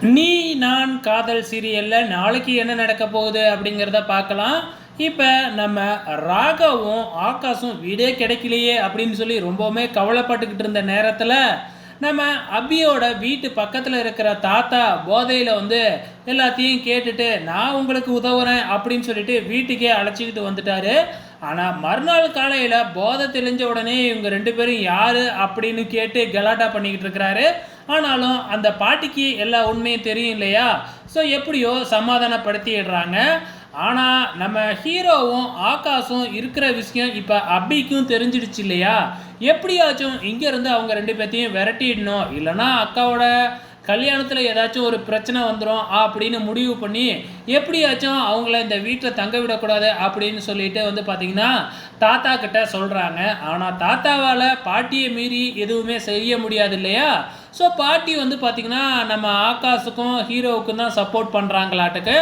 நீ நான் காதல் சீரியலில் நாளைக்கு என்ன நடக்க போகுது அப்படிங்கிறத பார்க்கலாம். இப்போ நம்ம ராகாவும் ஆகாஷும் வீடே கிடைக்கலையே அப்படின்னு சொல்லி ரொம்பவுமே கவலைப்பட்டுக்கிட்டு இருந்த நேரத்தில் நம்ம அபியோட வீட்டு பக்கத்தில் இருக்கிற தாத்தா போதையில் எல்லாத்தையும் கேட்டுட்டு நான் உங்களுக்கு உதவுறேன் அப்படின்னு சொல்லிட்டு வீட்டுக்கே அழைச்சிக்கிட்டு வந்துட்டாரு. ஆனால் மறுநாள் காலையில் போதை தெளிஞ்ச உடனே இவங்க ரெண்டு பேரும் யார் அப்படின்னு கேட்டு கலாட்டா பண்ணிக்கிட்டு இருக்கிறாரு. ஆனாலும் அந்த பாட்டிக்கு எல்லா உண்மையும் தெரியும் இல்லையா? ஸோ எப்படியோ சமாதானப்படுத்திடுறாங்க. ஆனால் நம்ம ஹீரோவும் ஆகாஷும் இருக்கிற விஷயம் இப்போ அபிக்கும் தெரிஞ்சிடுச்சு இல்லையா? எப்படியாச்சும் இங்கேருந்து அவங்க ரெண்டு பேர்த்தையும் விரட்டிடணும், இல்லைனா அக்காவோட கல்யாணத்தில் ஏதாச்சும் ஒரு பிரச்சனை வந்துடும் அப்படின்னு முடிவு பண்ணி எப்படியாச்சும் அவங்கள இந்த வீட்டில் தங்க விடக்கூடாது அப்படின்னு சொல்லிட்டு பார்த்தீங்கன்னா தாத்தா கிட்ட சொல்கிறாங்க. ஆனால் தாத்தாவால் பாட்டியை மீறி எதுவுமே செய்ய முடியாது இல்லையா? ஸோ பாட்டி பார்த்திங்கன்னா நம்ம ஆகாஷுக்கும் ஹீரோவுக்கும் தான் சப்போர்ட் பண்ணுறாங்களாட்டுக்கு.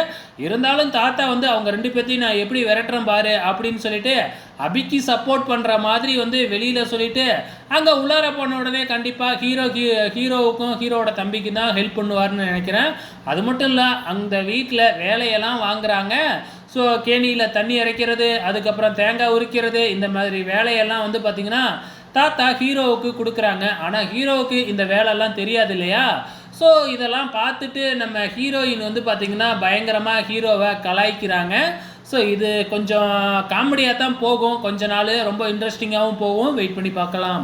இருந்தாலும் தாத்தா அவங்க ரெண்டு பேர்த்தையும் நான் எப்படி விரட்டுறேன் பாரு அப்படின்னு சொல்லிட்டு அபிக்கு சப்போர்ட் பண்ணுற மாதிரி வெளியில் சொல்லிவிட்டு அங்கே உள்ளார போன உடனே கண்டிப்பாக ஹீரோவுக்கும் ஹீரோவோட தம்பிக்கு தான் ஹெல்ப் பண்ணுவார்னு நினைக்கிறேன். அது மட்டும் இல்லை, அந்த வீட்டில் வேலையெல்லாம் வாங்குகிறாங்க. ஸோ கேணியில் தண்ணி இறைக்கிறது, அதுக்கப்புறம் தேங்காய் உரிக்கிறது, இந்த மாதிரி வேலையெல்லாம் பார்த்திங்கன்னா தாத்தா ஹீரோவுக்கு கொடுக்குறாங்க. ஆனால் ஹீரோவுக்கு இந்த வேலையெல்லாம் தெரியாது இல்லையா? ஸோ இதெல்லாம் பார்த்துட்டு நம்ம ஹீரோயின் பார்த்திங்கன்னா பயங்கரமாக ஹீரோவை கலாய்க்கிறாங்க. ஸோ இது கொஞ்சம் காமெடியாக தான் போகும், கொஞ்ச நாள் ரொம்ப இன்ட்ரெஸ்டிங்காகவும் போகும். வெயிட் பண்ணி பார்க்கலாம்.